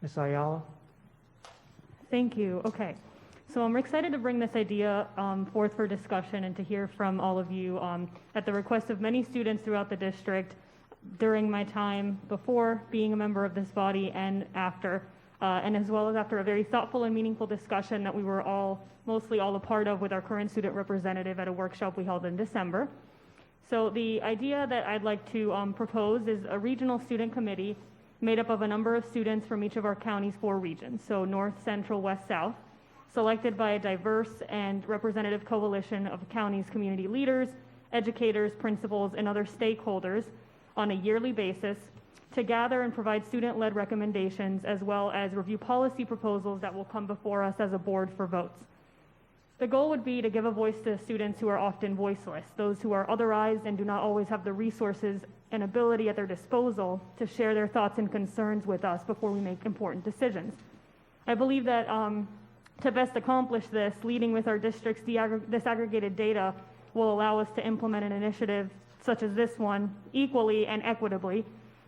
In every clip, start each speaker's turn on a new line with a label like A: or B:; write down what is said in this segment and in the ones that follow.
A: Ms. Ayala?
B: Thank you. Okay. So I'm excited to bring this idea forth for discussion and to hear from all of you at the request of many students throughout the district during my time before being a member of this body and after, and as well as after a very thoughtful and meaningful discussion that we were mostly all a part of with our current student representative at a workshop we held in December. So the idea that I'd like to propose is a regional student committee made up of a number of students from each of our county's 4 regions, so North, Central, West, South, selected by a diverse and representative coalition of county's community leaders, educators, principals, and other stakeholders on a yearly basis to gather and provide student-led recommendations as well as review policy proposals that will come before us as a board for votes. The goal would be to give a voice to students who are often voiceless, those who are otherized and do not always have the resources and ability at their disposal to share their thoughts and concerns with us before we make important decisions. I believe that to best accomplish this, leading with our district's disaggregated data will allow us to implement an initiative such as this one equally and equitably.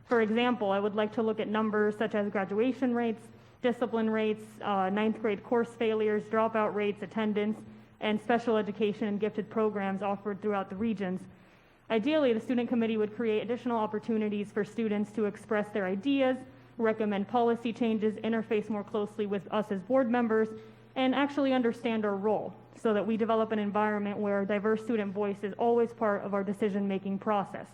B: For example, I would like to look at numbers such as graduation rates, discipline rates, 9th grade course failures, dropout rates, attendance, and special education and gifted programs offered throughout the regions. Ideally, the student committee would create additional opportunities for students to express their ideas, recommend policy changes, interface more closely with us as board members, and actually understand our role so that we develop an environment where diverse student voice is always part of our decision-making process.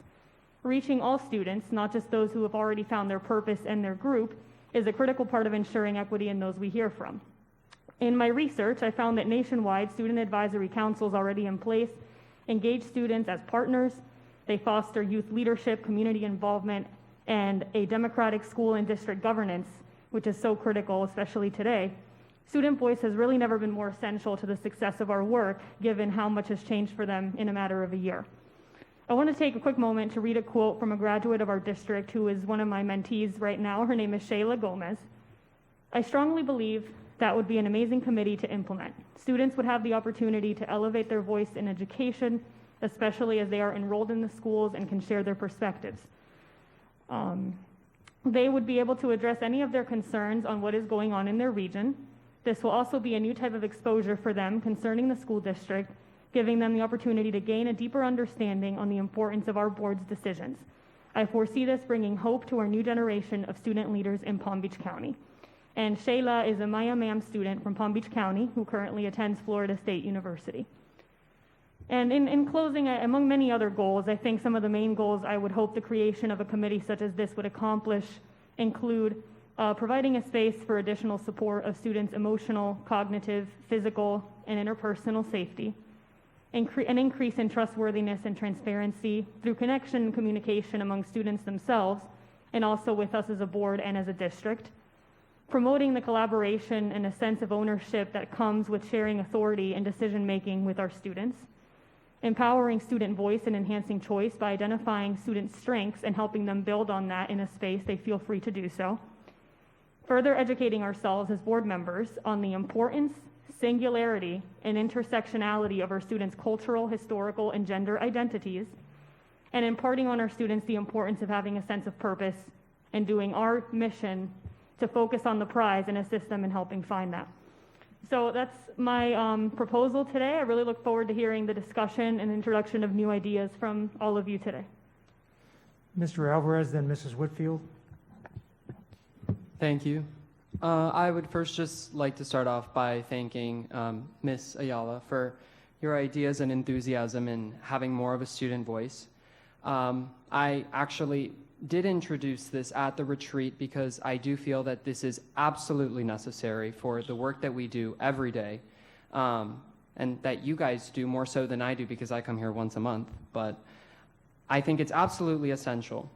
B: Reaching all students, not just those who have already found their purpose and their group, is a critical part of ensuring equity in those we hear from. In my research, I found that nationwide, student advisory councils already in place engage students as partners. They foster youth leadership, community involvement, and a democratic school and district governance, which is so critical, especially today. Student voice has really never been more essential to the success of our work, given how much has changed for them in a matter of a year. I want to take a quick moment to read a quote from a graduate of our district who is one of my mentees right now. Her name is Shayla Gomez. "I strongly believe that would be an amazing committee to implement. Students would have the opportunity to elevate their voice in education, especially as they are enrolled in the schools and can share their perspectives. They would be able to address any of their concerns on what is going on in their region. This will also be a new type of exposure for them concerning the school district, giving them the opportunity to gain a deeper understanding on the importance of our board's decisions. I foresee this bringing hope to our new generation of student leaders in Palm Beach County." And Shayla is a Maya Mam student from Palm Beach County who currently attends Florida State University. And in closing, among many other goals, I think some of the main goals I would hope the creation of a committee such as this would accomplish include providing a space for additional support of students' emotional, cognitive, physical, and interpersonal safety, an increase in trustworthiness and transparency through connection and communication among students themselves, and also with us as a board and as a district, promoting the collaboration and a sense of ownership that comes with sharing authority and decision-making with our students, empowering student voice and enhancing choice by identifying student strengths and helping them build on that in a space they feel free to do so, further educating ourselves as board members on the importance, singularity, and intersectionality of our students' cultural, historical, and gender identities, and imparting on our students the importance of having a sense of purpose and doing our mission to focus on the prize and assist them in helping find that. So that's my proposal today. I really look forward to hearing the discussion and introduction of new ideas from all of you today.
A: Mr. Alvarez, then Mrs. Whitfield.
C: Thank you. I would first just like to start off by thanking Ms. Ayala for your ideas and enthusiasm in having more of a student voice. I actually did introduce this at the retreat because I do feel that this is absolutely necessary for the work that we do every day, and that you guys do more so than I do because I come here once a month, but I think it's absolutely essential.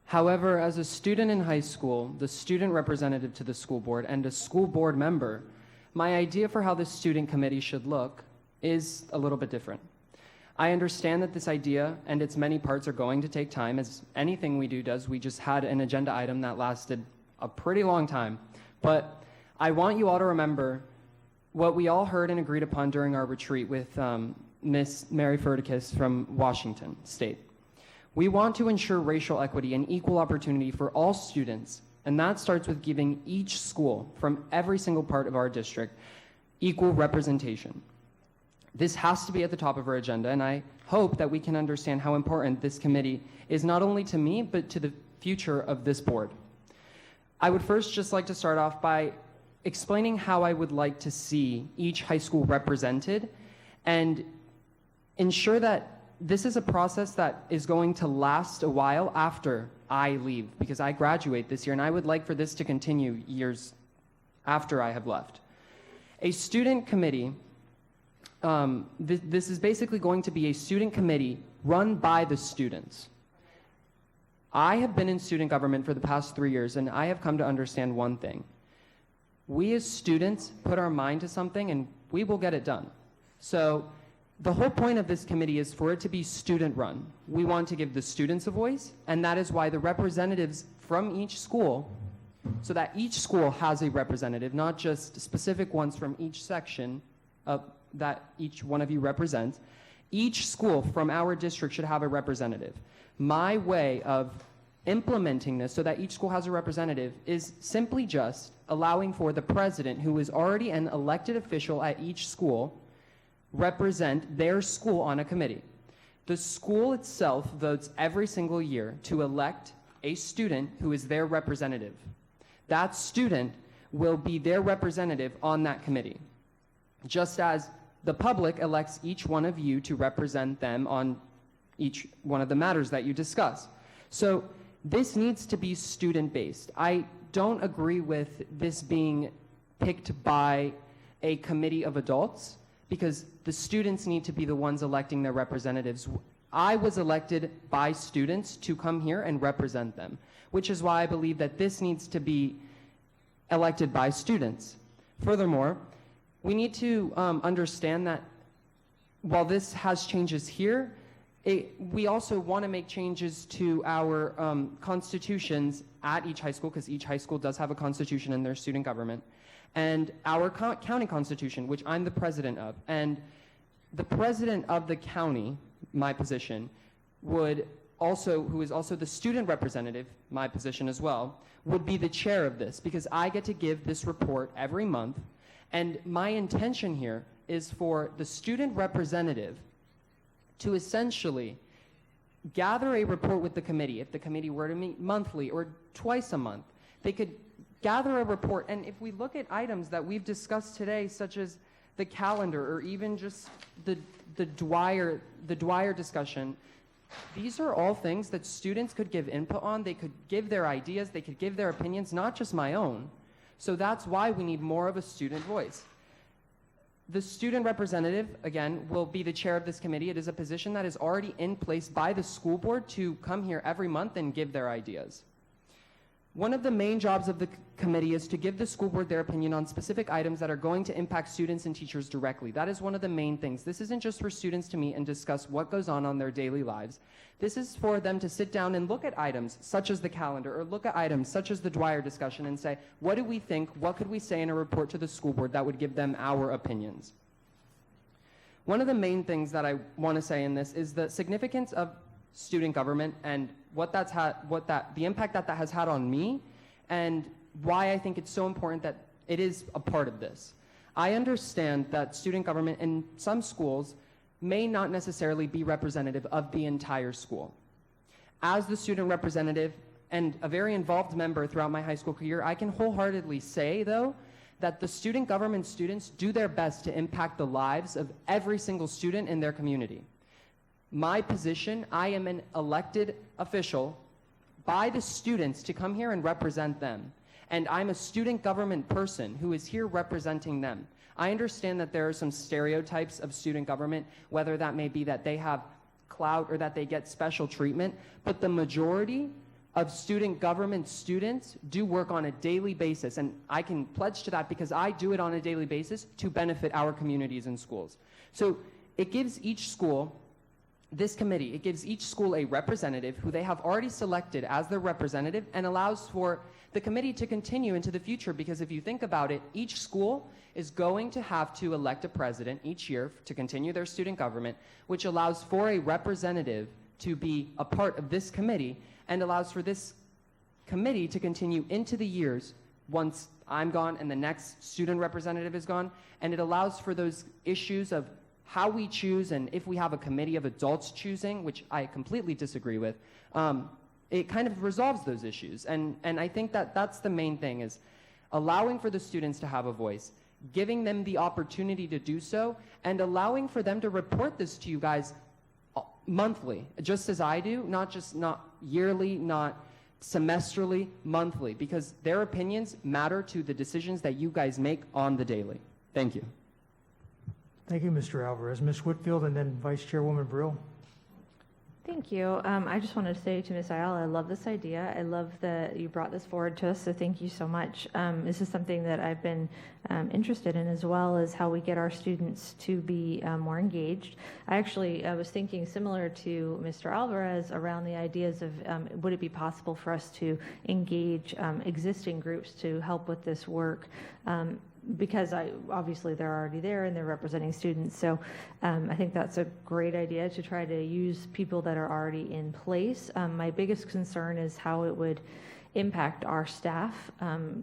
C: However, as a student in high school, the student representative to the school board, and a school board member, my idea for how this student committee should look is a little bit different. I understand that this idea and its many parts are going to take time, as anything we do does. We just had an agenda item that lasted a pretty long time. But I want you all to remember what we all heard and agreed upon during our retreat with Ms. Mary Ferdicus from Washington State. We want to ensure racial equity and equal opportunity for all students And that starts with giving each school from every single part of our district equal representation. This has to be at the top of our agenda, and I hope that we can understand how important this committee is not only to me, but to the future of this board. I would first just like to start off by explaining how I would like to see each high school represented and ensure that this is a process that is going to last a while after I leave, because I graduate this year and I would like for this to continue years after I have left. A student committee, this is basically going to be a student committee run by the students. I have been in student government for the past 3 years, and I have come to understand one thing. We as students put our mind to something and we will get it done. So the whole point of this committee is for it to be student run. We want to give the students a voice, and that is why the representatives from each school, so that each school has a representative, not just specific ones from each section that each one of you represents. Each school from our district should have a representative. My way of implementing this so that each school has a representative is simply just allowing for the president, who is already an elected official at each school, represent their school on a committee. The school itself votes every single year to elect a student who is their representative. That student will be their representative on that committee, just as the public elects each one of you to represent them on each one of the matters that you discuss. So this needs to be student-based. I don't agree with this being picked by a committee of adults, because the students need to be the ones electing their representatives. I was elected by students to come here and represent them, which is why I believe that this needs to be elected by students. Furthermore, we need to understand that while this has changes here, we also want to make changes to our constitutions at each high school, because each high school does have a constitution in their student government, and our county constitution, which I'm the president of. And the president of the county, my position, would also, who is also the student representative, my position as well, would be the chair of this, because I get to give this report every month. And my intention here is for the student representative to essentially gather a report with the committee. If the committee were to meet monthly or twice a month, they could gather a report. And if we look at items that we've discussed today, such as the calendar or even just the Dwyer discussion, these are all things that students could give input on. They could give their ideas, they could give their opinions, not just my own. So that's why we need more of a student voice. The student representative, again, will be the chair of this committee. It is a position that is already in place by the school board to come here every month and give their ideas. One of the main jobs of the committee is to give the school board their opinion on specific items that are going to impact students and teachers directly. That is one of the main things. This isn't just for students to meet and discuss what goes on their daily lives. This is for them to sit down and look at items such as the calendar, or look at items such as the Dwyer discussion and say, what do we think, what could we say in a report to the school board that would give them our opinions? One of the main things that I want to say in this is the significance of student government and the impact that has had on me, and why I think it's so important that it is a part of this. I understand that student government in some schools may not necessarily be representative of the entire school. As the student representative and a very involved member throughout my high school career, I can wholeheartedly say, though, that the student government students do their best to impact the lives of every single student in their community. My position, I am an elected official by the students to come here and represent them. And I'm a student government person who is here representing them. I understand that there are some stereotypes of student government, whether that may be that they have clout or that they get special treatment, but the majority of student government students do work on a daily basis, and I can pledge to that because I do it on a daily basis to benefit our communities and schools. So it gives each school, this committee, it gives each school a representative who they have already selected as their representative, and allows for the committee to continue into the future, because if you think about it, each school is going to have to elect a president each year to continue their student government, which allows for a representative to be a part of this committee and allows for this committee to continue into the years once I'm gone and the next student representative is gone, and it allows for those issues of how we choose and if we have a committee of adults choosing, which I completely disagree with, it kind of resolves those issues. And I think that that's the main thing, is allowing for the students to have a voice, giving them the opportunity to do so, and allowing for them to report this to you guys monthly, just as I do, not yearly, not semesterly, monthly, because their opinions matter to the decisions that you guys make on the daily. Thank you.
A: Thank you, Mr. Alvarez. Ms. Whitfield, and then Vice Chairwoman Brill.
D: Thank you. I just wanted to say to Ms. Ayala, I love this idea. I love that you brought this forward to us, so thank you so much. This is something that I've been interested in, as well as how we get our students to be more engaged. I was thinking similar to Mr. Alvarez around the ideas of would it be possible for us to engage existing groups to help with this work? Because obviously they're already there and they're representing students. So I think that's a great idea to try to use people that are already in place. My biggest concern is how it would impact our staff,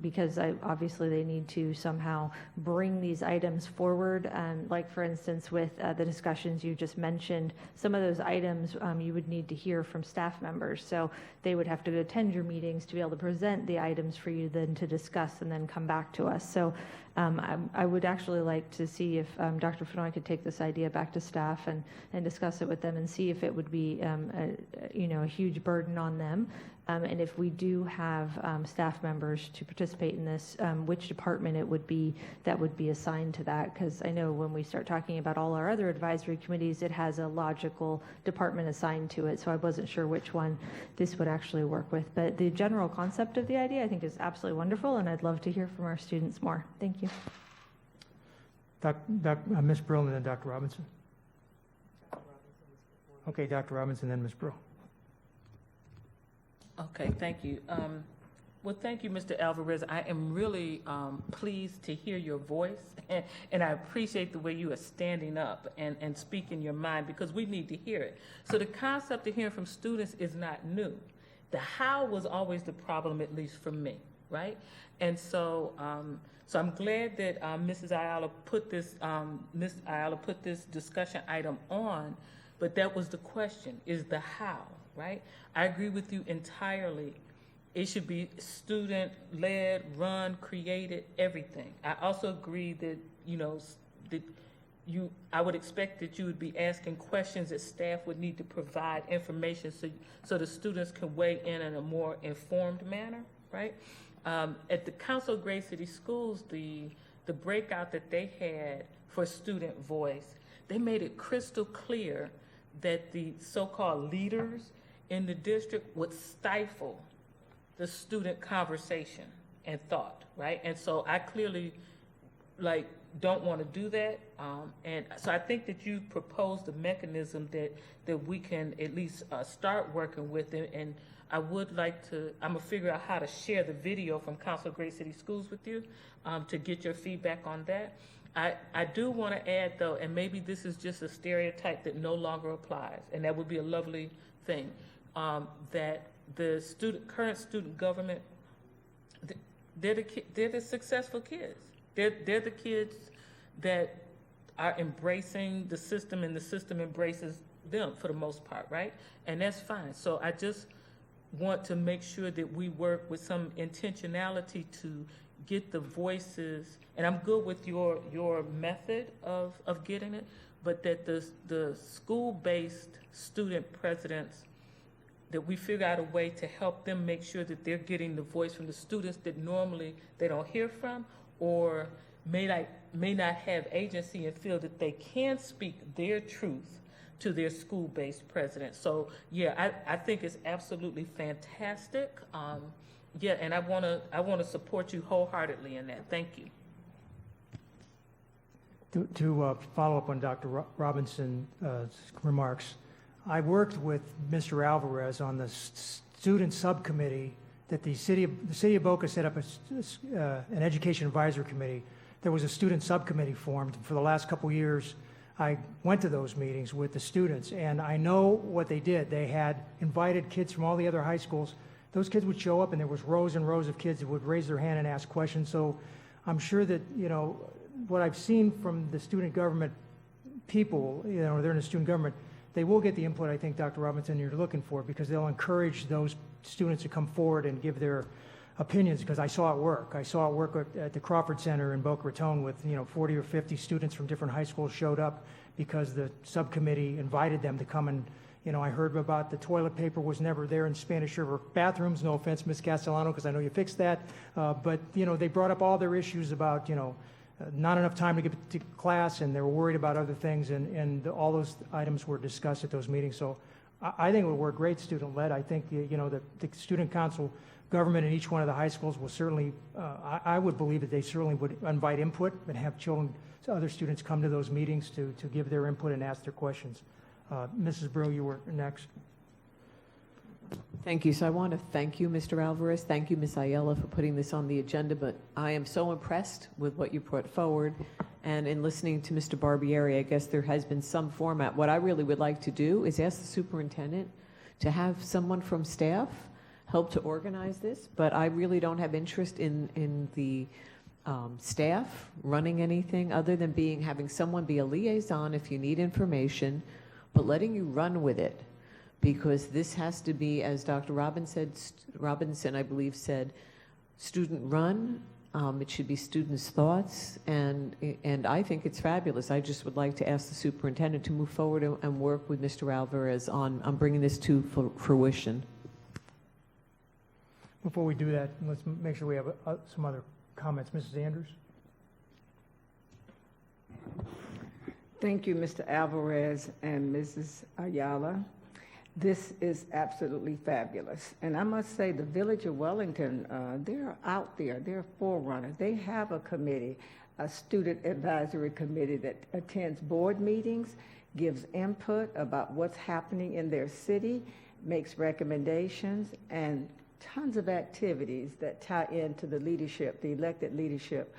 D: because obviously they need to somehow bring these items forward. Like for instance, with the discussions you just mentioned, some of those items you would need to hear from staff members. So they would have to attend your meetings to be able to present the items for you then to discuss and then come back to us. So I would actually like to see if Dr. Fenoy could take this idea back to staff and discuss it with them and see if it would be a huge burden on them. And if we do have staff members to participate in this, which department it would be that would be assigned to that? Because I know when we start talking about all our other advisory committees, it has a logical department assigned to it. So I wasn't sure which one this would actually work with. But the general concept of the idea, I think, is absolutely wonderful, and I'd love to hear from our students more. Thank you.
A: Ms. Brill, and then Dr. Robinson. Okay, Dr. Robinson, then Ms. Brill.
E: Okay, thank you. Well, thank you, Mr. Alvarez. I am really pleased to hear your voice, and I appreciate the way you are standing up and speaking your mind, because we need to hear it. So the concept of hearing from students is not new. The how was always the problem, at least for me, right? And so, so I'm glad that Mrs. Ayala put this discussion item on, but that was the question: is the how. Right? I agree with you entirely. It should be student-led, run, created, everything. I also agree that, I would expect that you would be asking questions that staff would need to provide information so the students can weigh in a more informed manner, right? At the Council of Great City Schools, the breakout that they had for student voice, they made it crystal clear that the so-called leaders in the district would stifle the student conversation and thought, right? And so I clearly don't want to do that. And so I think that you proposed a mechanism that we can at least start working with. And I would like to, I'm gonna figure out how to share the video from Council of Great City Schools with you to get your feedback on that. I do want to add though, and maybe this is just a stereotype that no longer applies, and that would be a lovely thing, that the current student government, they're the successful kids. They're the kids that are embracing the system, and the system embraces them for the most part, right? And that's fine. So I just want to make sure that we work with some intentionality to get the voices, and I'm good with your method of getting it, but that the school-based student presidents, that we figure out a way to help them make sure that they're getting the voice from the students that normally they don't hear from, or may not have agency and feel that they can speak their truth to their school-based president. So yeah, I think it's absolutely fantastic. Yeah, and I wanna support you wholeheartedly in that. Thank you.
A: To follow up on Dr. Robinson's remarks, I worked with Mr. Alvarez on the student subcommittee that the city of Boca set up an education advisory committee. There was a student subcommittee formed. For the last couple years, I went to those meetings with the students, and I know what they did. They had invited kids from all the other high schools those kids would show up and there was rows and rows of kids that would raise their hand and ask questions. So I'm sure that, what I've seen from the student government people, they're in the student government, they will get the input, I think, Dr. Robinson, you're looking for, because they'll encourage those students to come forward and give their opinions, because I saw it work. I saw it work at the Crawford Center in Boca Raton with, 40 or 50 students from different high schools showed up because the subcommittee invited them to come and, I heard about the toilet paper was never there in Spanish River bathrooms. No offense, Ms. Castellano, because I know you fixed that. But, they brought up all their issues about, not enough time to get to class, and they were worried about other things, and all those items were discussed at those meetings. So I think it would work great student-led. I think, the student council government in each one of the high schools will certainly, I would believe that they certainly would invite input and have other students come to those meetings to give their input and ask their questions. Mrs. Brew, you were next.
F: Thank you. So I want to thank you, Mr. Alvarez. Thank you, Ms. Ayala, for putting this on the agenda. But I am so impressed with what you put forward. And in listening to Mr. Barbieri, I guess there has been some format. What I really would like to do is ask the superintendent to have someone from staff help to organize this. But I really don't have interest in the staff running anything other than having someone be a liaison if you need information, but letting you run with it. Because this has to be, as Dr. Robinson, I believe, said, student-run. It should be students' thoughts, and I think it's fabulous. I just would like to ask the superintendent to move forward and work with Mr. Alvarez on bringing this to fruition.
A: Before we do that, let's make sure we have some other comments. Mrs. Andrews?
G: Thank you, Mr. Alvarez and Mrs. Ayala. This is absolutely fabulous. And I must say, the Village of Wellington, they're out there. They're a forerunner. They have a committee, a student advisory committee that attends board meetings, gives input about what's happening in their city, makes recommendations, and tons of activities that tie into the leadership, the elected leadership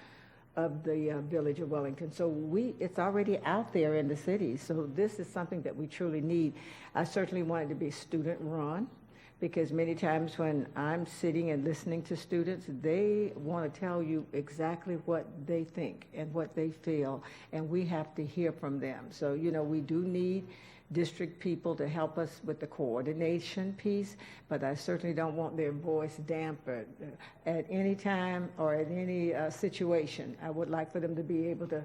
G: of the Village of Wellington. So it's already out there in the city. So this is something that we truly need. I certainly want it to be student-run, because many times when I'm sitting and listening to students, they want to tell you exactly what they think and what they feel, and we have to hear from them. So, we do need district people to help us with the coordination piece, but I certainly don't want their voice dampened at any time or at any situation. I would like for them to be able to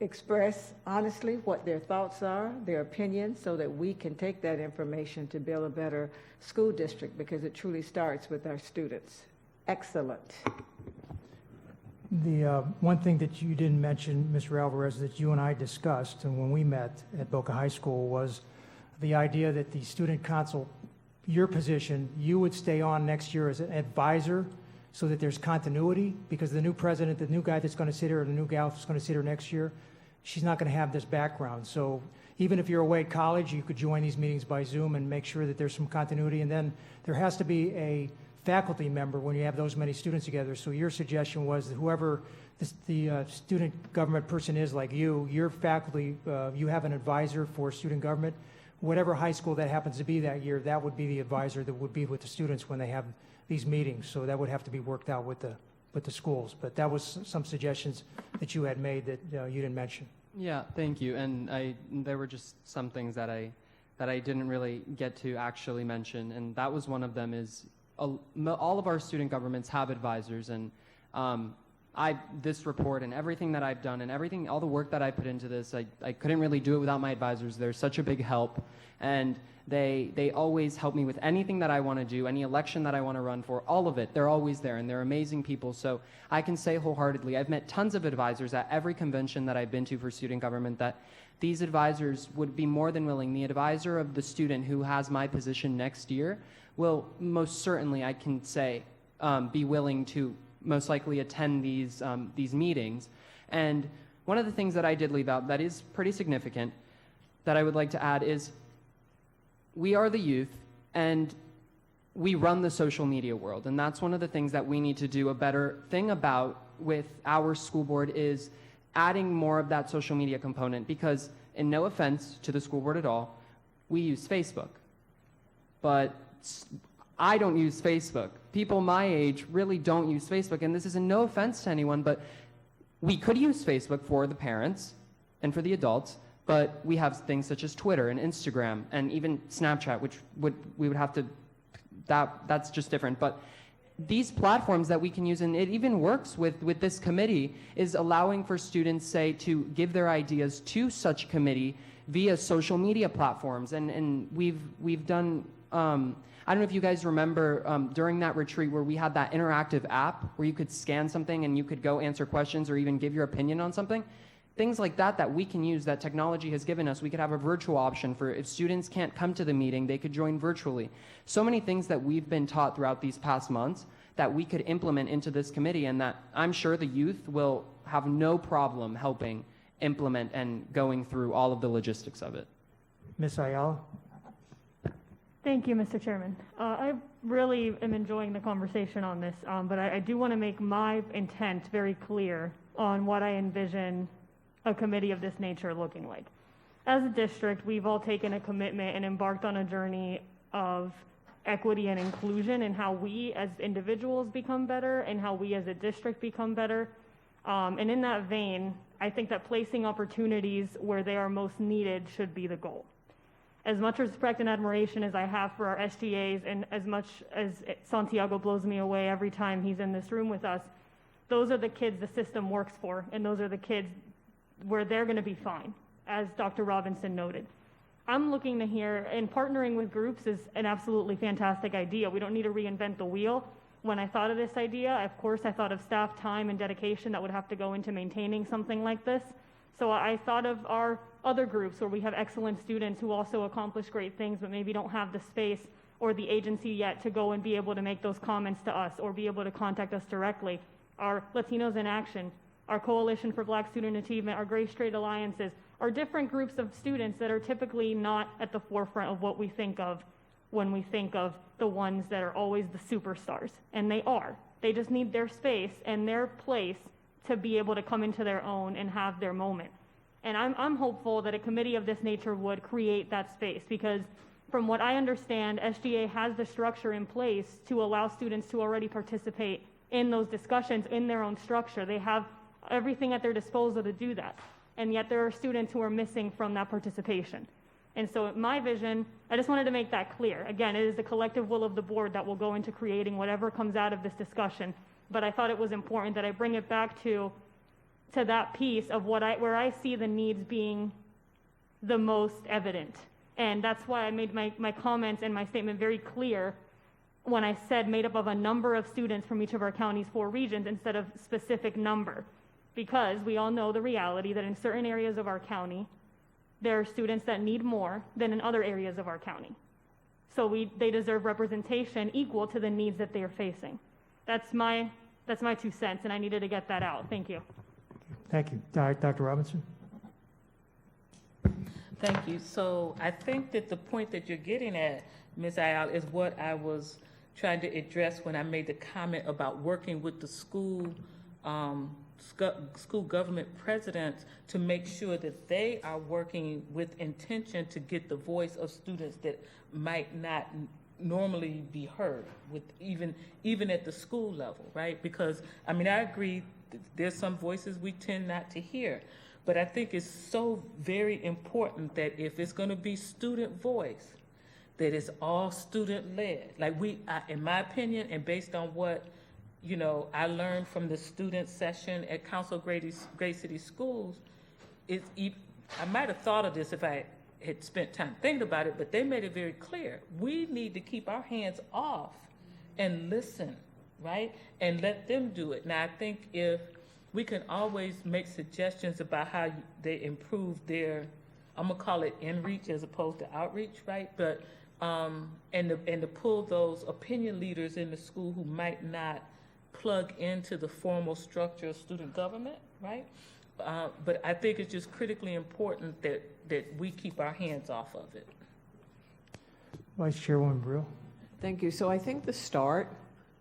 G: express honestly what their thoughts are, their opinions, so that we can take that information to build a better school district, because it truly starts with our students. Excellent.
A: The one thing that you didn't mention, Mr. Alvarez, that you and I discussed, and when we met at Boca High School, was the idea that the student council, your position, you would stay on next year as an advisor so that there's continuity, because the new president, the new guy that's going to sit here, or the new gal that's going to sit here next year, she's not going to have this background. So even if you're away at college, you could join these meetings by Zoom and make sure that there's some continuity. And then there has to be a faculty member when you have those many students together. So your suggestion was that whoever the student government person is, like your faculty, you have an advisor for student government. Whatever high school that happens to be that year, that would be the advisor that would be with the students when they have these meetings. So that would have to be worked out with the schools. But that was some suggestions that you had made that you didn't mention.
C: Yeah, thank you. And there were just some things that I didn't really get to actually mention, and that was one of them. Is all of our student governments have advisors, and this report and everything that I've done and all the work that I put into this, I couldn't really do it without my advisors. They're such a big help, and they always help me with anything that I want to do, any election that I want to run for, all of it. They're always there, and they're amazing people. So I can say wholeheartedly, I've met tons of advisors at every convention that I've been to for student government, that these advisors would be more than willing. The advisor of the student who has my position next year will most certainly, I can say, be willing to most likely attend these meetings. And one of the things that I did leave out that is pretty significant that I would like to add is we are the youth, and we run the social media world. And that's one of the things that we need to do a better thing about with our school board, is adding more of that social media component, because, and no offense to the school board at all, we use Facebook. But I don't use Facebook. People my age really don't use Facebook, and this is no offense to anyone, but we could use Facebook for the parents and for the adults, but we have things such as Twitter and Instagram and even Snapchat, which we would have to, that's just different. But these platforms that we can use, and it even works with this committee, is allowing for students, say, to give their ideas to such committee via social media platforms. And we've done, I don't know if you guys remember during that retreat where we had that interactive app where you could scan something and you could go answer questions or even give your opinion on something. Things like that we can use, that technology has given us. We could have a virtual option for if students can't come to the meeting, they could join virtually. So many things that we've been taught throughout these past months that we could implement into this committee, and that I'm sure the youth will have no problem helping implement and going through all of the logistics of it.
A: Ms. Ayala?
B: Thank you, Mr. Chairman. I really am enjoying the conversation on this, but I do want to make my intent very clear on what I envision a committee of this nature looking like. As a district, we've all taken a commitment and embarked on a journey of equity and inclusion and how we as individuals become better and how we as a district become better. And in that vein, I think that placing opportunities where they are most needed should be the goal. As much respect and admiration as I have for our SGAs, and as much as Santiago blows me away every time he's in this room with us, those are the kids the system works for, and those are the kids where they're going to be fine, as Dr. Robinson noted. I'm looking to hear, and partnering with groups is an absolutely fantastic idea. We don't need to reinvent the wheel. When I thought of this idea, of course, I thought of staff time and dedication that would have to go into maintaining something like this. So I thought of our other groups where we have excellent students who also accomplish great things, but maybe don't have the space or the agency yet to go and be able to make those comments to us or be able to contact us directly. Our Latinos in Action, our Coalition for Black Student Achievement, our Gray Straight Alliances, are different groups of students that are typically not at the forefront of what we think of when we think of the ones that are always the superstars. And they are. They just need their space and their place to be able to come into their own and have their moment. And I'm hopeful that a committee of this nature would create that space, because from what I understand, SGA has the structure in place to allow students to already participate in those discussions in their own structure. They have everything at their disposal to do that. And yet there are students who are missing from that participation. And so my vision, I just wanted to make that clear. Again, it is the collective will of the board that will go into creating whatever comes out of this discussion. But I thought it was important that I bring it back to that piece of where I see the needs being the most evident. And that's why I made my comments and my statement very clear when I said made up of a number of students from each of our county's 4 regions instead of specific number. Because we all know the reality that in certain areas of our county, there are students that need more than in other areas of our county. So they deserve representation equal to the needs that they are facing. That's my 2 cents, and I needed to get that out. Thank you.
A: Thank you. Dr. Robinson?
E: Thank you. So I think that the point that you're getting at, Ms. Ayala, is what I was trying to address when I made the comment about working with the school government presidents to make sure that they are working with intention to get the voice of students that might not normally be heard with even at the school level, right? Because I mean, I agree there's some voices we tend not to hear, but I think it's so very important that if it's going to be student voice, that it's all student led. Like in my opinion, and based on what I learned from the student session at Council Gray City Schools, I might have thought of this if I had spent time thinking about it, but they made it very clear. We need to keep our hands off and listen, right? And let them do it. Now, I think if we can always make suggestions about how they improve their, I'm gonna call it in-reach as opposed to outreach, right? But, and to pull those opinion leaders in the school who might not plug into the formal structure of student government, right? But I think it's just critically important that we keep our hands off of it.
A: Vice Chairwoman Brill?
F: Thank you. So I think the start,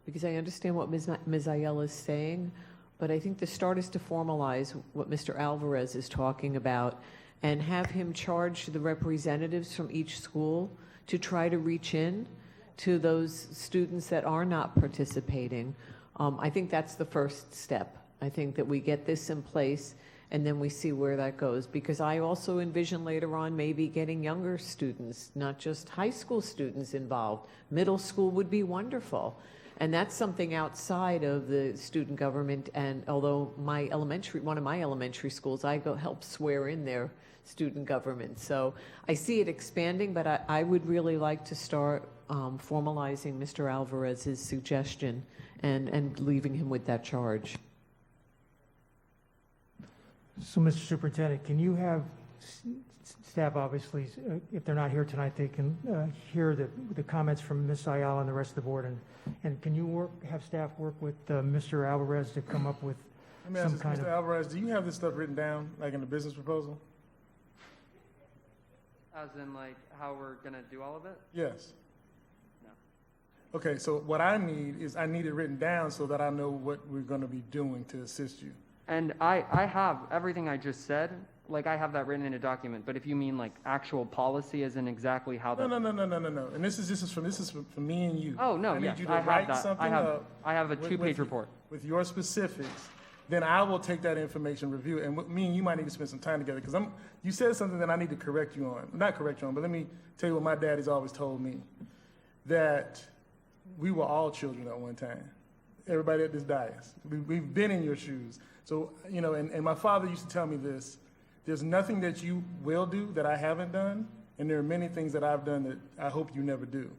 F: because I understand what Ms. Ayala is saying, but I think the start is to formalize what Mr. Alvarez is talking about and have him charge the representatives from each school to try to reach in to those students that are not participating. I think that's the first step. I think that we get this in place and then we see where that goes. Because I also envision later on maybe getting younger students, not just high school students involved. Middle school would be wonderful. And that's something outside of the student government. And although one of my elementary schools, I go help swear in their student government. So I see it expanding, but I would really like to start formalizing Mr. Alvarez's suggestion and leaving him with that charge.
A: So, Mr. Superintendent, can you have staff, obviously, if they're not here tonight, they can hear the comments from Ms. Ayala and the rest of the board, and can you have staff work with Mr. Alvarez to come up with
H: Let me
A: some
H: ask
A: kind
H: this,
A: of...
H: Mr. Alvarez, do you have this stuff written down, like in the business proposal?
C: As in, like, how we're gonna do all of it?
H: Yes.
C: No.
H: Okay, so what I need is I need it written down so that I know what we're gonna be doing to assist you.
C: And I have everything I just said, like, I have that written in a document, but if you mean like actual policy as in exactly how that.
H: No. And this is for me and you.
C: Oh, no,
H: I need
C: yes,
H: you to
C: I have
H: write
C: that.
H: something up
C: I have a
H: with-
C: two-page
H: with-
C: report.
H: with your specifics. Then I will take that information, review it, and me and you might need to spend some time together, because you said something that I need to correct you on. Not correct you on, but let me tell you what my daddy's always told me, that we were all children at one time. Everybody at this dais. We've been in your shoes. So, and my father used to tell me this: there's nothing that you will do that I haven't done, and there are many things that I've done that I hope you never do.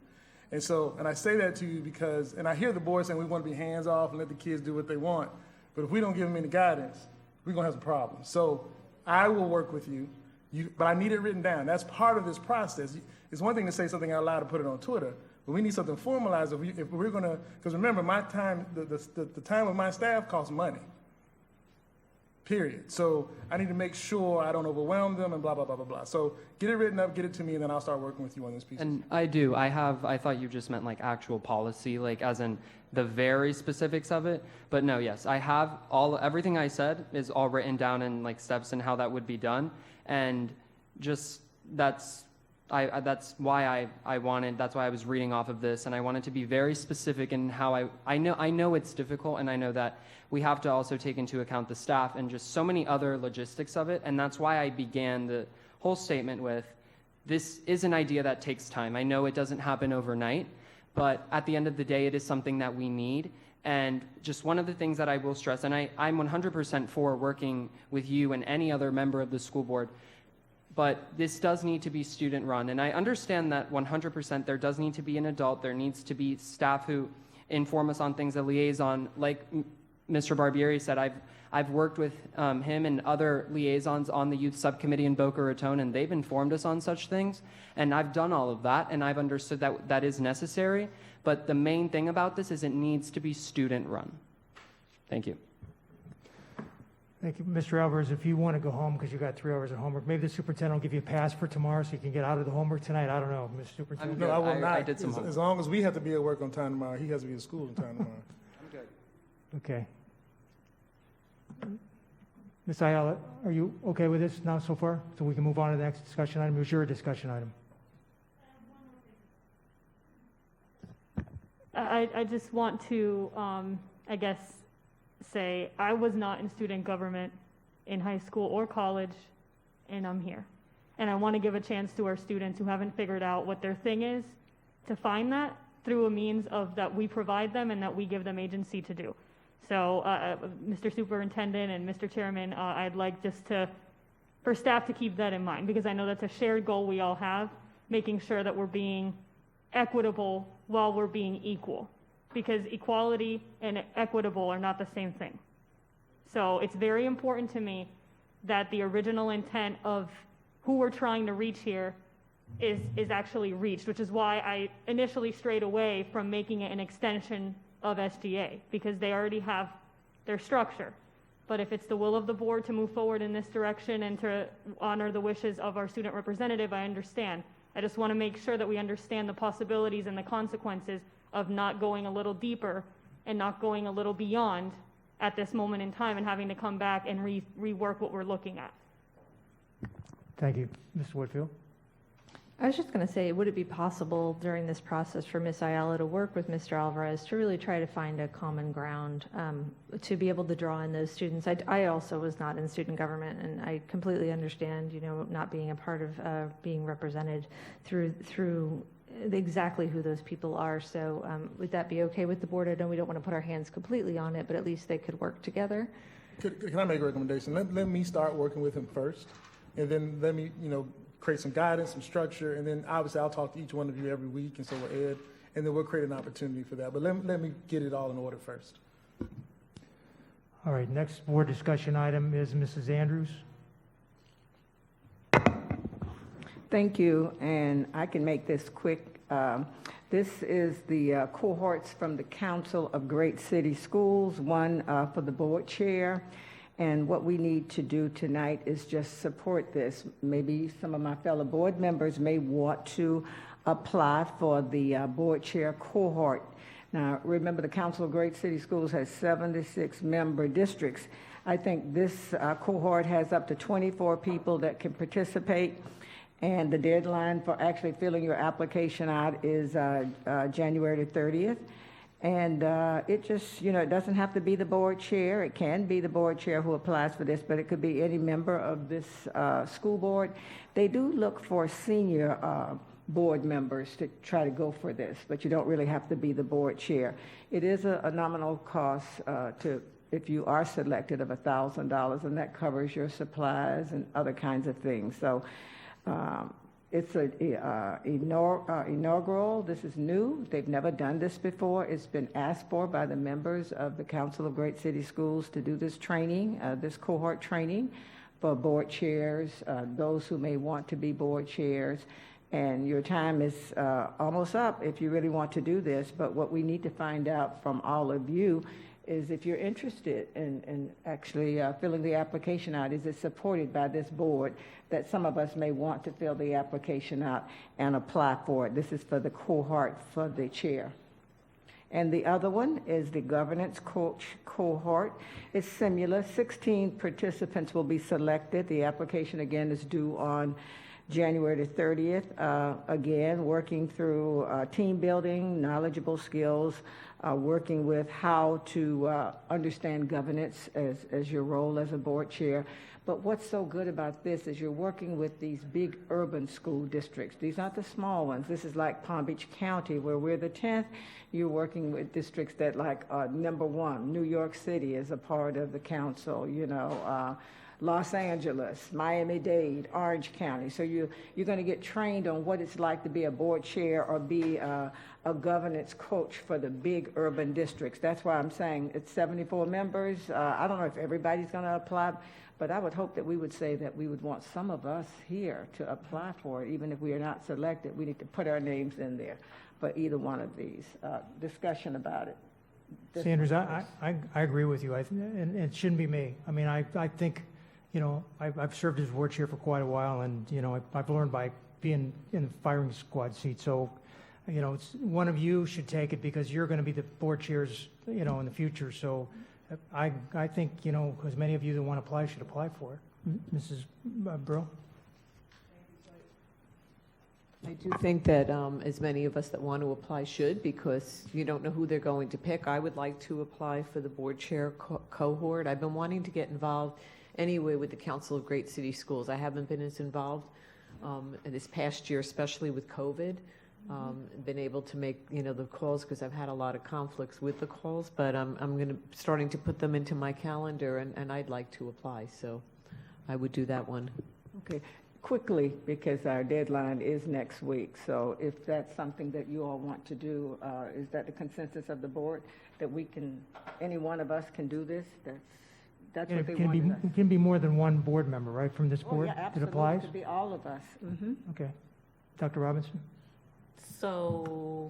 H: And so, and I say that to you because, and I hear the board saying we want to be hands off and let the kids do what they want, but if we don't give them any guidance, we're going to have some problems. So I will work with you, but I need it written down. That's part of this process. It's one thing to say something out loud and put it on Twitter, but we need something formalized if we're going to, because remember, my time, the time of my staff costs money. Period. So I need to make sure I don't overwhelm them and blah, blah, blah, blah, blah. So get it written up, get it to me, and then I'll start working with you on this piece.
C: And I do. I thought you just meant like actual policy, like as in the very specifics of it. But no, yes, I have everything I said is all written down in like steps and how that would be done. And just that's why that's why I was reading off of this, and I wanted to be very specific in how I know it's difficult, and I know that we have to also take into account the staff and just so many other logistics of it, and that's why I began the whole statement with, this is an idea that takes time. I know it doesn't happen overnight, but at the end of the day, it is something that we need. And just one of the things that I will stress, and I'm 100% for working with you and any other member of the school board, but this does need to be student run. And I understand that 100% there does need to be an adult, there needs to be staff who inform us on things, a liaison. Like Mr. Barbieri said, I've worked with him and other liaisons on the youth subcommittee in Boca Raton, and they've informed us on such things. And I've done all of that, and I've understood that that is necessary. But the main thing about this is it needs to be student run. Thank you.
A: Thank you. Mr. Alvarez, if you want to go home because you got 3 hours of homework, maybe the superintendent will give you a pass for tomorrow so you can get out of the homework tonight. I don't know, Mr. Superintendent.
H: No, I will not.
C: I did some homework.
H: As long as we have to be at work on time tomorrow, he has to be at school on time tomorrow.
C: I'm good.
A: Okay. Ms. Ayala, are you okay with this now so far? So we can move on to the next discussion item? It was your discussion item.
B: I just want to, I guess, say I was not in student government in high school or college, and I'm here. And I want to give a chance to our students who haven't figured out what their thing is to find that through a means of that we provide them and that we give them agency to do. So, Mr. Superintendent and Mr. Chairman, I'd like just for staff to keep that in mind, because I know that's a shared goal we all have, making sure that we're being equitable while we're being equal, because equality and equitable are not the same thing. So it's very important to me that the original intent of who we're trying to reach here is actually reached, which is why I initially strayed away from making it an extension of SGA, because they already have their structure. But if it's the will of the board to move forward in this direction and to honor the wishes of our student representative, I understand. I just want to make sure that we understand the possibilities and the consequences of not going a little deeper and not going a little beyond at this moment in time and having to come back and rework what we're looking at.
A: Thank you. Mr. Whitfield?
D: I was just going to say, would it be possible during this process for Ms. Ayala to work with Mr. Alvarez to really try to find a common ground, to be able to draw in those students? I also was not in student government, and I completely understand, not being a part of being represented through exactly who those people are. So would that be okay with the board? I know we don't want to put our hands completely on it, but at least they could work together.
H: Can I make a recommendation? Let me start working with him first, and then let me, create some guidance, some structure, and then obviously I'll talk to each one of you every week, and so will Ed, and then we'll create an opportunity for that. But let me get it all in order first.
A: All right, next board discussion item is Mrs. Andrews.
G: Thank you, and I can make this quick. This is the cohorts from the Council of Great City Schools, one for the board chair. And what we need to do tonight is just support this. Maybe some of my fellow board members may want to apply for the board chair cohort. Now, remember, the Council of Great City Schools has 76 member districts. I think this cohort has up to 24 people that can participate. And the deadline for actually filling your application out is January 30th. And it just, it doesn't have to be the board chair. It can be the board chair who applies for this, but it could be any member of this school board. They do look for senior board members to try to go for this, but you don't really have to be the board chair. It is a nominal cost if you are selected of $1,000, and that covers your supplies and other kinds of things. So it's inaugural. This is new. They've never done this before. It's been asked for by the members of the Council of Great City Schools to do this training, this cohort training for board chairs, those who may want to be board chairs. And your time is almost up if you really want to do this. But what we need to find out from all of you is if you're interested in actually filling the application out. Is it supported by this board that some of us may want to fill the application out and apply for it? This is for the cohort for the chair. And the other one is the governance coach cohort. It's similar. 16 participants will be selected. The application, again, is due on January 30th. Again, working through team building, knowledgeable skills, working with how to understand governance as your role as a board chair. But what's so good about this is you're working with these big urban school districts. These aren't the small ones. This is like Palm Beach County, where we're the 10th. You're working with districts that like number 1, New York City is a part of the council, Los Angeles, Miami-Dade, Orange County. So you're going to get trained on what it's like to be a board chair or be a governance coach for the big urban districts. That's why I'm saying it's 74 members. I don't know if everybody's going to apply, but I would hope that we would say that we would want some of us here to apply for it. Even if we are not selected, we need to put our names in there for either one of these. Discussion about it.
A: Sanders, I agree with you, and it shouldn't be me. I mean, I think, I've served as board chair for quite a while, and, I've learned by being in the firing squad seat. So, it's one of you should take it because you're going to be the board chairs, in the future. So I think, as many of you that want to apply should apply for it. Mrs. Brill?
F: I do think that as many of us that want to apply should, because you don't know who they're going to pick. I would like to apply for the board chair cohort. I've been wanting to get involved anyway with the Council of Great City Schools. I haven't been as involved in this past year, especially with COVID. Been able to make the calls because I've had a lot of conflicts with the calls, but I'm starting to put them into my calendar, and I'd like to apply, so I would do that one.
G: Okay. Quickly, because our deadline is next week. So if that's something that you all want to do, is that the consensus of the board that any one of us can do this? That's what they want.
A: It can be more than one board member, right, from this board?
G: Yeah,
A: that
G: absolutely.
A: applies?
G: It could be all of us. Mm-hmm.
A: Okay. Dr. Robinson?
E: So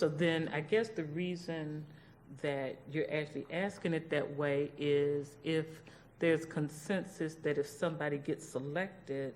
E: then I guess the reason that you're actually asking it that way is if there's consensus that if somebody gets selected,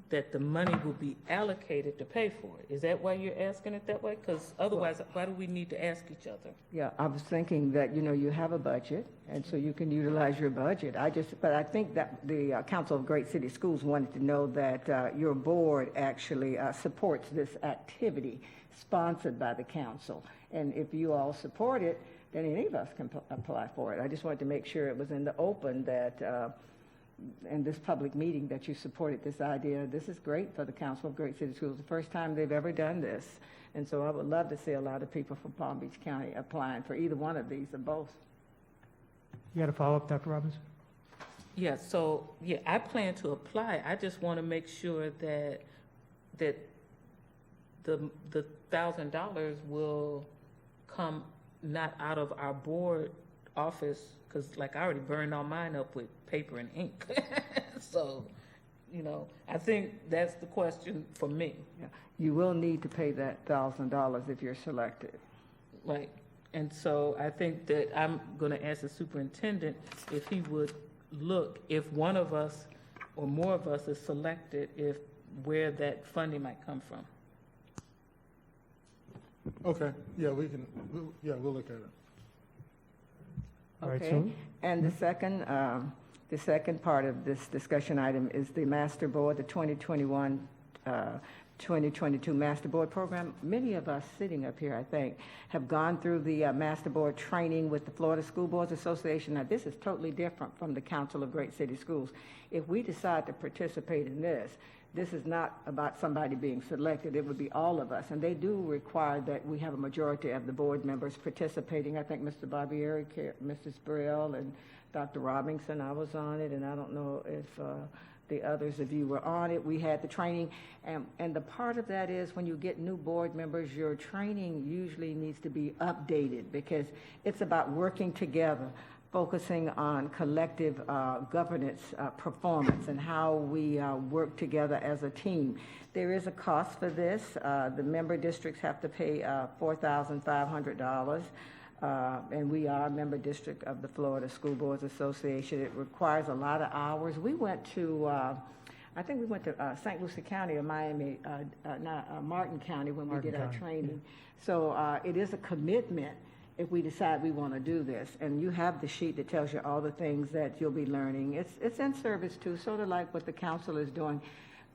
E: that the money will be allocated to pay for it. Is that why you're asking it that way? Because otherwise, why do we need to ask each other?
G: Yeah, I was thinking that, you have a budget, and so you can utilize your budget. But I think that the Council of Great City Schools wanted to know that your board actually supports this activity sponsored by the council. And if you all support it, then any of us can apply for it. I just wanted to make sure it was in the open that in this public meeting that you supported this idea. This is great for the Council of Great City Schools, the first time they've ever done this. And so I would love to see a lot of people from Palm Beach County applying for either one of these or both.
A: You got a follow-up, Dr. Robinson?
E: Yeah, so, yeah, I plan to apply. I just want to make sure that the $1,000 will come not out of our board office, because like I already burned all mine up with paper and ink. So, I think that's the question for me.
G: Yeah. You will need to pay that $1,000 if you're selected.
E: Right. And so I think that I'm going to ask the superintendent if he would look, if one of us or more of us is selected, where that funding might come from.
H: Okay, yeah, we'll look at it.
A: All right,
G: Okay.
A: so-
G: And the second part of this discussion item is the Master Board, the 2021-2022 Master Board Program. Many of us sitting up here, I think, have gone through the Master Board training with the Florida School Boards Association. Now, this is totally different from the Council of Great City Schools. If we decide to participate in this is not about somebody being selected. It would be all of us. And they do require that we have a majority of the board members participating. I think Mr. Barbieri, Mrs. Burrell, and Dr. Robinson, I was on it, and I don't know if the others of you were on it. We had the training. And the part of that is when you get new board members, your training usually needs to be updated because it's about working together, focusing on collective governance performance and how we work together as a team. There is a cost for this. The member districts have to pay $4,500, and we are a member district of the Florida School Boards Association. It requires a lot of hours. We went to, I think we went to St. Lucie County or Miami, Martin County when we did our training. So it is a commitment if we decide we want to do this. And you have the sheet that tells you all the things that you'll be learning. It's in service too, sort of like what the council is doing,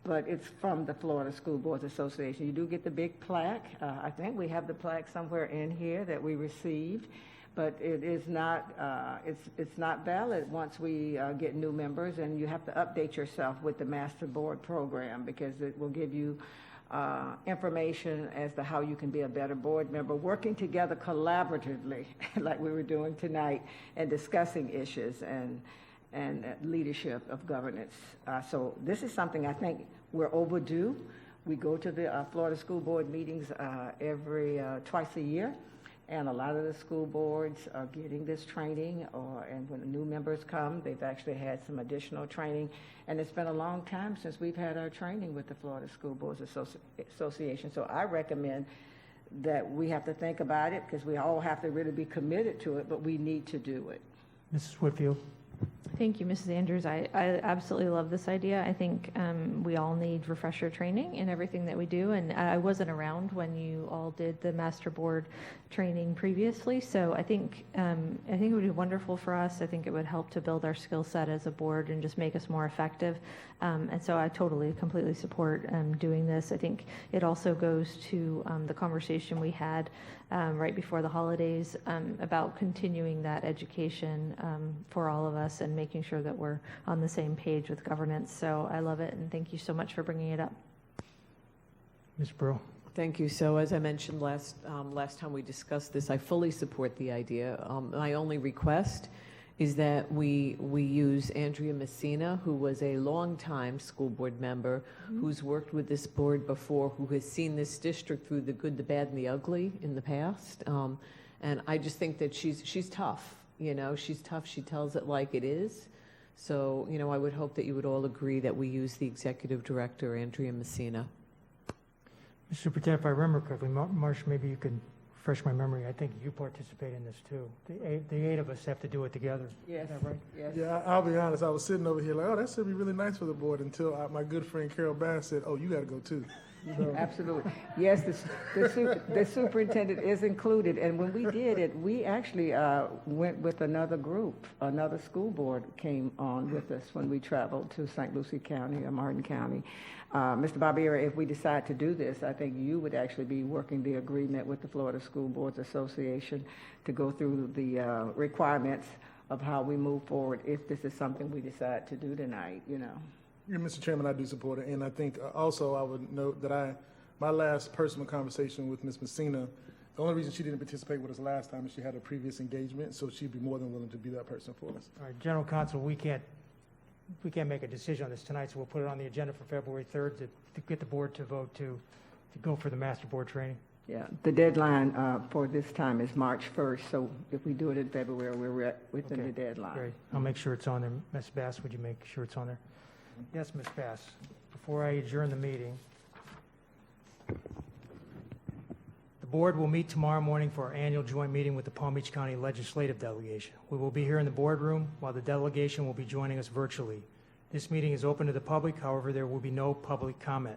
G: but it's from the Florida School Boards Association. You do get the big plaque. I think we have the plaque somewhere in here that we received, but it is not, it's not valid once we get new members, and you have to update yourself with the Master Board program because it will give you information as to how you can be a better board member, working together collaboratively like we were doing tonight and discussing issues and leadership of governance. So this is something I think we're overdue. We go to the Florida School Board meetings twice a year, and a lot of the school boards are getting this training, and when the new members come, they've actually had some additional training. And it's been a long time since we've had our training with the Florida School Boards Association. So I recommend that we have to think about it because we all have to really be committed to it, but we need to do it.
A: Mrs. Whitfield?
D: Thank you, Mrs. Andrews. I absolutely love this idea. I think we all need refresher training in everything that we do. And I wasn't around when you all did the Master Board training previously. So I think it would be wonderful for us. I think it would help to build our skill set as a board and just make us more effective. And so I completely support doing this. I think it also goes to the conversation we had right before the holidays about continuing that education for all of us and making sure that we're on the same page with governance. So I love it, and thank you so much for bringing it up.
A: Ms. Burrell?
F: Thank you. So as I mentioned last time we discussed this, I fully support the idea. My only request is that we use Andrea Messina, who was a longtime school board member, who's worked with this board before, who has seen this district through the good, the bad, and the ugly in the past. And I just think that she's tough. She's tough. She tells it like it is. So, I would hope that you would all agree that we use the executive director, Andrea Messina.
A: Mr. Superintendent, if I remember correctly, Marsh, maybe you can refresh my memory, I think you participate in this too. The eight of us have to do it together.
G: Yes,
A: Is that right?
G: yes.
H: Yeah, I'll be honest, I was sitting over here like, oh, that should be really nice for the board until my good friend Carol Bass said, oh, you gotta go too. So,
G: Absolutely. Yes, the superintendent is included, and when we did it, we actually went with another group. Another school board came on with us when we traveled to St. Lucie County or Martin County. Mr. Barbieri, if we decide to do this, I think you would actually be working the agreement with the Florida School Boards Association to go through the requirements of how we move forward if this is something we decide to do tonight, you know.
H: yeah, Mr. Chairman, I do support it, and I think also I would note that my last personal conversation with Ms. Messina, the only reason she didn't participate with us last time is she had a previous engagement, so she'd be more than willing to be that person for us.
A: All right, General Counsel, we can't make a decision on this tonight, so we'll put it on the agenda for February 3rd to get the board to vote to go for the master board training.
G: Yeah, the deadline for this time is March 1st, so if we do it in February, we're within
A: Okay,
G: the deadline.
A: Great. I'll make sure it's on there. Ms. Bass, would you make sure it's on there? Yes, Ms. Bass. Before I adjourn the meeting, the board will meet tomorrow morning for our annual joint meeting with the Palm Beach County Legislative Delegation. We will be here in the boardroom while the delegation will be joining us virtually. This meeting is open to the public, however, there will be no public comment.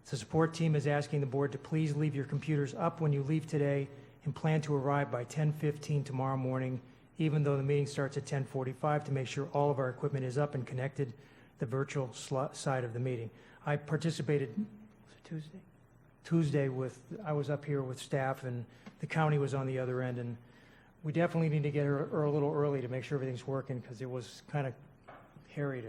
A: The support team is asking the board to please leave your computers up when you leave today and plan to arrive by 10:15 tomorrow morning, even though the meeting starts at 10:45, to make sure all of our equipment is up and connected, the virtual side of the meeting. I participated, was it Tuesday? Tuesday I was up here with staff, and the county was on the other end, and we definitely need to get her a little early to make sure everything's working, because it was kind of hairy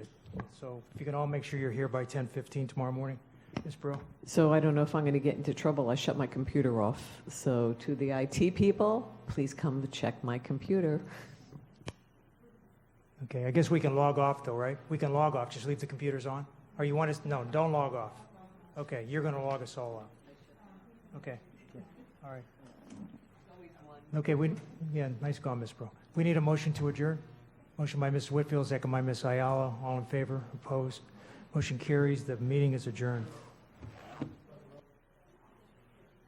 A: so if you can all make sure you're here by 10:15 tomorrow morning. Ms. Brill?
F: So I don't know if I'm going to get into trouble. I shut my computer off. So to the IT people, please come to check my computer.
A: Okay, I guess we can log off though, right? We can log off, just leave the computers on? Or you want us, no, don't log off. Okay, you're going to log us all out. Okay, all right. Okay, nice going, Ms. Brill. We need a motion to adjourn. Motion by Ms. Whitfield, second by Ms. Ayala. All in favor? Opposed? Motion carries. The meeting is adjourned.